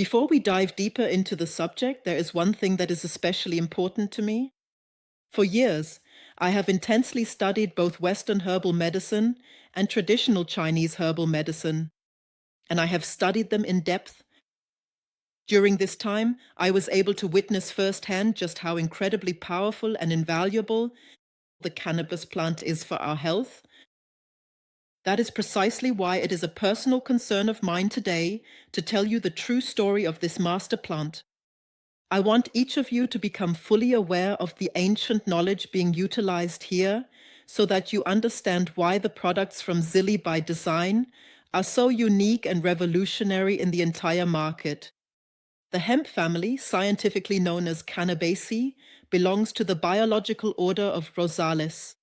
Before we dive deeper into the subject, there is one thing that is especially important to me. For years, I have intensely studied both Western herbal medicine and traditional Chinese herbal medicine, and I have studied them in depth. During this time, I was able to witness firsthand just how incredibly powerful and invaluable the cannabis plant is for our health. That is precisely why it is a personal concern of mine today to tell you the true story of this master plant. I want each of you to become fully aware of the ancient knowledge being utilized here so that you understand why the products from CiLi by design are so unique and revolutionary in the entire market. The hemp family, scientifically known as Cannabaceae, belongs to the biological order of Rosales.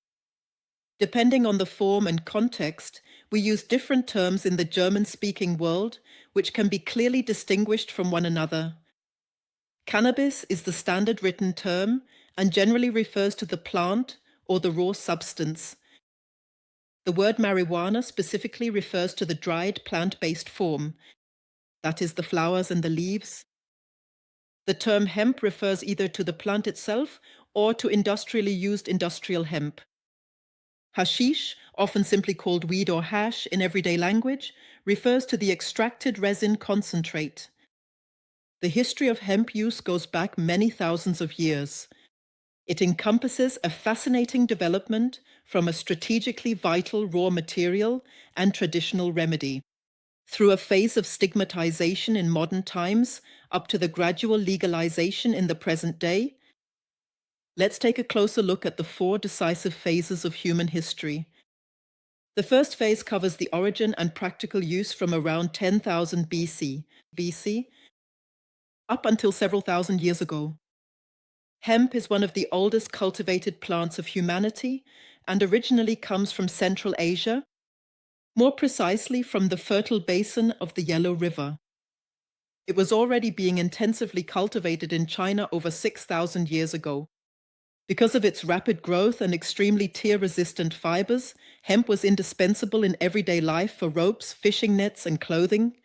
Depending on the form and context, we use different terms in the German-speaking world, which can be clearly distinguished from one another. Cannabis is the standard written term and generally refers to the plant or the raw substance. The word marijuana specifically refers to the dried plant-based form, that is, the flowers and the leaves. The term hemp refers either to the plant itself or to industrially used industrial hemp. Hashish, often simply called weed or hash in everyday language, refers to the extracted resin concentrate. The history of hemp use goes back many thousands of years. It encompasses a fascinating development from a strategically vital raw material and traditional remedy, through a phase of stigmatization in modern times up to the gradual legalization in the present day. Let's take a closer look at the four decisive phases of human history. The first phase covers the origin and practical use from around 10,000 BC up until several thousand years ago. Hemp is one of the oldest cultivated plants of humanity and originally comes from Central Asia, more precisely from the fertile basin of the Yellow River. It was already being intensively cultivated in China over 6,000 years ago. Because of its rapid growth and extremely tear-resistant fibers, hemp was indispensable in everyday life for ropes, fishing nets, and clothing.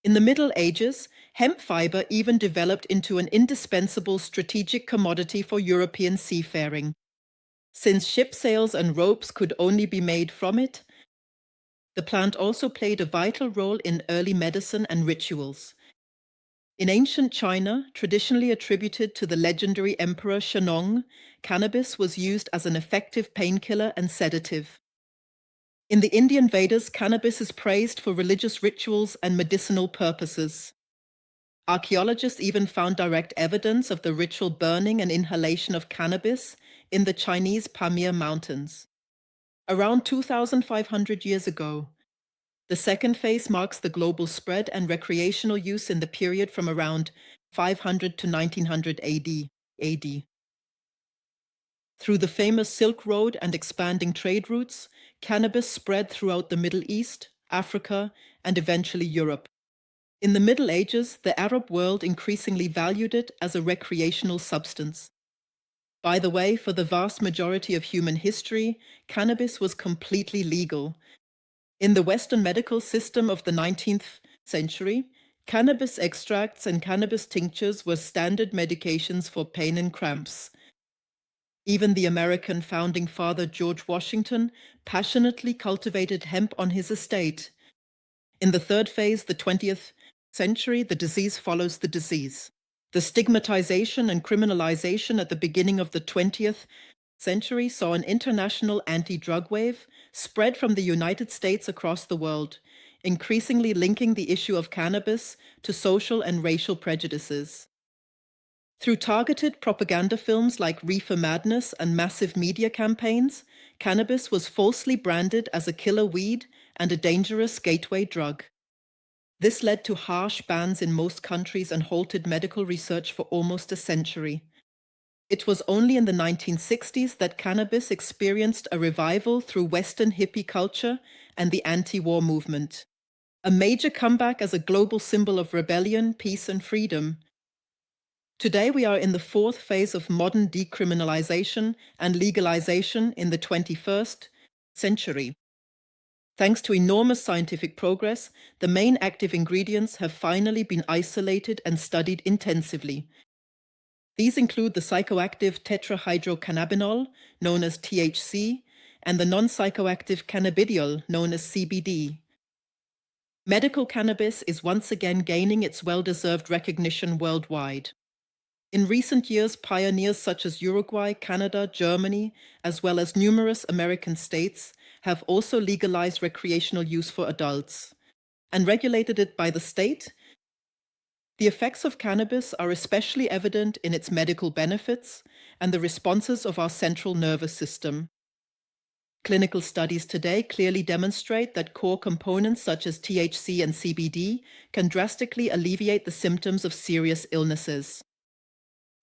In the Middle Ages, hemp fiber even developed into an indispensable strategic commodity for European seafaring. Since ship sails and ropes could only be made from it, the plant also played a vital role in early medicine and rituals. In ancient China, traditionally attributed to the legendary Emperor Shennong, cannabis was used as an effective painkiller and sedative. In the Indian Vedas, cannabis is praised for religious rituals and medicinal purposes. Archaeologists even found direct evidence of the ritual burning and inhalation of cannabis in the Chinese Pamir Mountains. Around 2,500 years ago, the second phase marks the global spread and recreational use in the period from around 500 to 1900 AD. Through the famous Silk Road and expanding trade routes, cannabis spread throughout the Middle East, Africa, and eventually Europe. In the Middle Ages, the Arab world increasingly valued it as a recreational substance. By the way, for the vast majority of human history, cannabis was completely legal. In the Western medical system of the 19th century, cannabis extracts and cannabis tinctures were standard medications for pain and cramps. Even the American founding father George Washington passionately cultivated hemp on his estate. In the third phase, the 20th century, the disease follows the disease. The stigmatization and criminalization at the beginning of the 20th century saw an international anti-drug wave spread from the United States across the world, increasingly linking the issue of cannabis to social and racial prejudices. Through targeted propaganda films like Reefer Madness and massive media campaigns, cannabis was falsely branded as a killer weed and a dangerous gateway drug. This led to harsh bans in most countries and halted medical research for almost a century. It was only in the 1960s that cannabis experienced a revival through Western hippie culture and the anti-war movement. A major comeback as a global symbol of rebellion, peace, and freedom. Today we are in the fourth phase of modern decriminalization and legalization in the 21st century. Thanks to enormous scientific progress, the main active ingredients have finally been isolated and studied intensively. These include the psychoactive tetrahydrocannabinol, known as THC, and the non-psychoactive cannabidiol, known as CBD. Medical cannabis is once again gaining its well-deserved recognition worldwide. In recent years, pioneers such as Uruguay, Canada, Germany, as well as numerous American states, have also legalized recreational use for adults and regulated it by the state. The effects of cannabis are especially evident in its medical benefits and the responses of our central nervous system. Clinical studies today clearly demonstrate that core components such as THC and CBD can drastically alleviate the symptoms of serious illnesses.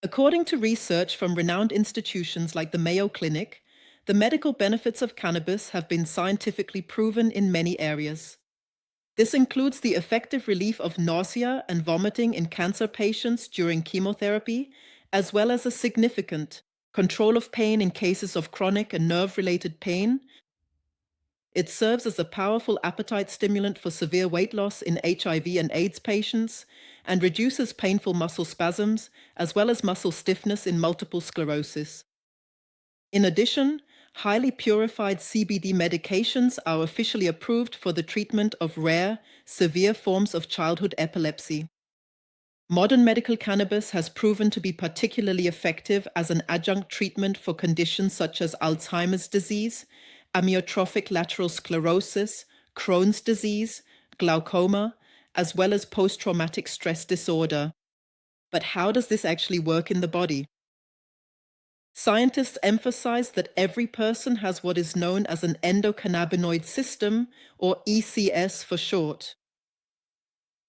According to research from renowned institutions like the Mayo Clinic, the medical benefits of cannabis have been scientifically proven in many areas. This includes the effective relief of nausea and vomiting in cancer patients during chemotherapy, as well as a significant control of pain in cases of chronic and nerve-related pain. It serves as a powerful appetite stimulant for severe weight loss in HIV and AIDS patients and reduces painful muscle spasms as well as muscle stiffness in multiple sclerosis. In addition, highly purified CBD medications are officially approved for the treatment of rare, severe forms of childhood epilepsy. Modern medical cannabis has proven to be particularly effective as an adjunct treatment for conditions such as Alzheimer's disease, amyotrophic lateral sclerosis, Crohn's disease, glaucoma, as well as post-traumatic stress disorder. But how does this actually work in the body? Scientists emphasize that every person has what is known as an endocannabinoid system, or ECS for short.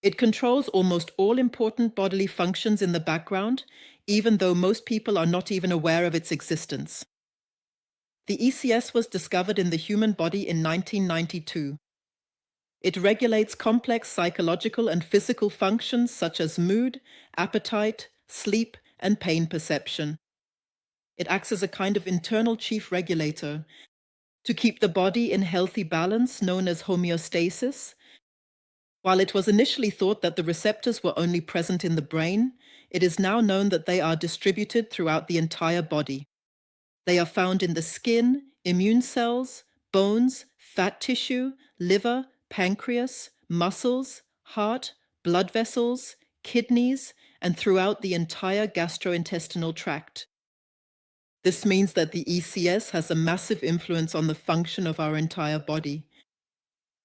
It controls almost all important bodily functions in the background, even though most people are not even aware of its existence. The ECS was discovered in the human body in 1992. It regulates complex psychological and physical functions such as mood, appetite, sleep, and pain perception. It acts as a kind of internal chief regulator to keep the body in healthy balance, known as homeostasis. While it was initially thought that the receptors were only present in the brain, it is now known that they are distributed throughout the entire body. They are found in the skin, immune cells, bones, fat tissue, liver, pancreas, muscles, heart, blood vessels, kidneys, and throughout the entire gastrointestinal tract. This means that the ECS has a massive influence on the function of our entire body.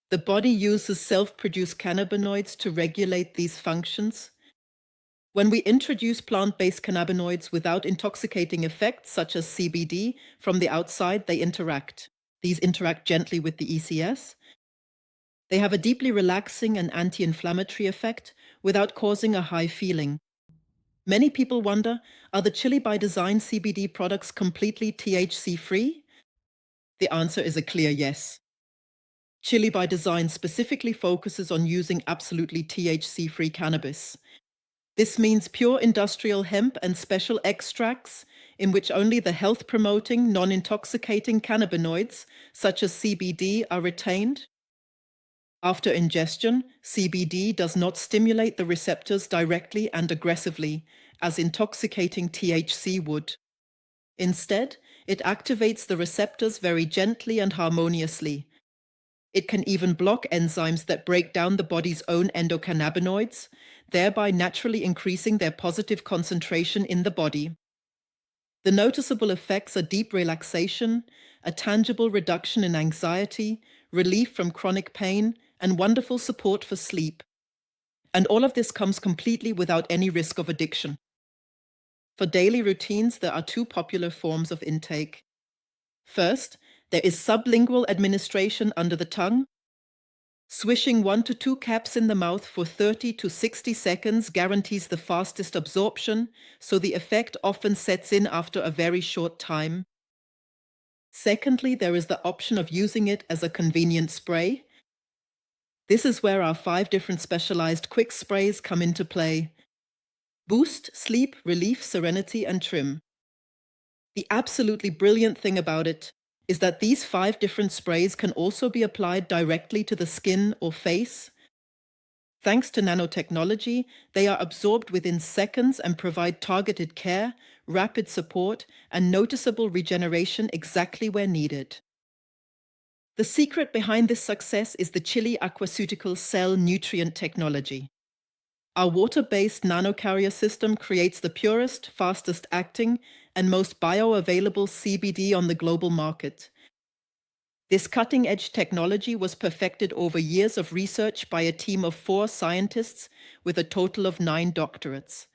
The body uses self-produced cannabinoids to regulate these functions. When we introduce plant-based cannabinoids without intoxicating effects, such as CBD, from the outside, they interact. These interact gently with the ECS. They have a deeply relaxing and anti-inflammatory effect without causing a high feeling. Many people wonder, are the CiLi by Design CBD products completely THC-free? The answer is a clear yes. CiLi by Design specifically focuses on using absolutely THC-free cannabis. This means pure industrial hemp and special extracts in which only the health-promoting, non-intoxicating cannabinoids, such as CBD, are retained. After ingestion, CBD does not stimulate the receptors directly and aggressively, as intoxicating THC would. Instead, it activates the receptors very gently and harmoniously. It can even block enzymes that break down the body's own endocannabinoids, thereby naturally increasing their positive concentration in the body. The noticeable effects are deep relaxation, a tangible reduction in anxiety, relief from chronic pain, and wonderful support for sleep. And all of this comes completely without any risk of addiction. For daily routines, there are two popular forms of intake. First, there is sublingual administration under the tongue. Swishing 1 to 2 caps in the mouth for 30 to 60 seconds guarantees the fastest absorption, so the effect often sets in after a very short time. Secondly, there is the option of using it as a convenient spray. This is where our 5 different specialized quick sprays come into play: Boost, Sleep, Relief, Serenity, and Trim. The absolutely brilliant thing about it, is that these 5 different sprays can also be applied directly to the skin or face. Thanks to nanotechnology, they are absorbed within seconds and provide targeted care, rapid support, and noticeable regeneration exactly where needed. The secret behind this success is the CiLi aquaceutical cell nutrient technology. Our water-based nanocarrier system creates the purest, fastest acting, and most bioavailable CBD on the global market. This cutting-edge technology was perfected over years of research by a team of 4 scientists with a total of 9 doctorates.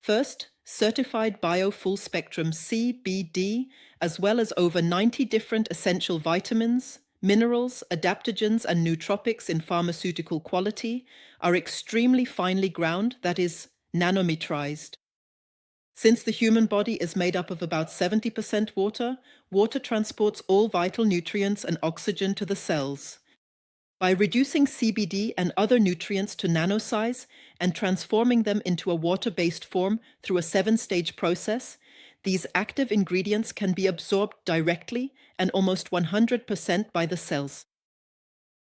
First, certified bio full-spectrum CBD, as well as over 90 different essential vitamins, minerals, adaptogens, and nootropics in pharmaceutical quality, are extremely finely ground, that is, nanometrized. Since the human body is made up of about 70% water, water transports all vital nutrients and oxygen to the cells. By reducing CBD and other nutrients to nanosize and transforming them into a water-based form through a 7-stage process, these active ingredients can be absorbed directly and almost 100% by the cells.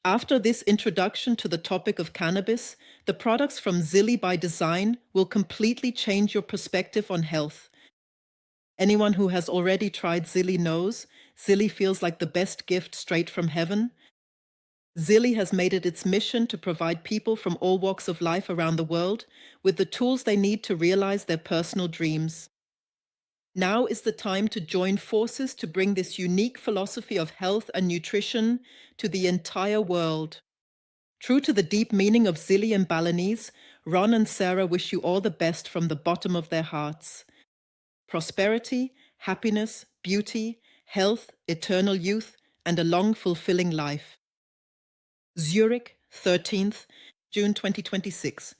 After this introduction to the topic of cannabis, the products from CiLi by Design will completely change your perspective on health. Anyone who has already tried CiLi knows CiLi feels like the best gift straight from heaven. CiLi has made it its mission to provide people from all walks of life around the world with the tools they need to realize their personal dreams. Now is the time to join forces to bring this unique philosophy of health and nutrition to the entire world. True to the deep meaning of CiLi in Balinese, Ron and Sarah wish you all the best from the bottom of their hearts. Prosperity, happiness, beauty, health, eternal youth, and a long, fulfilling life. Zurich, 13th June 2026.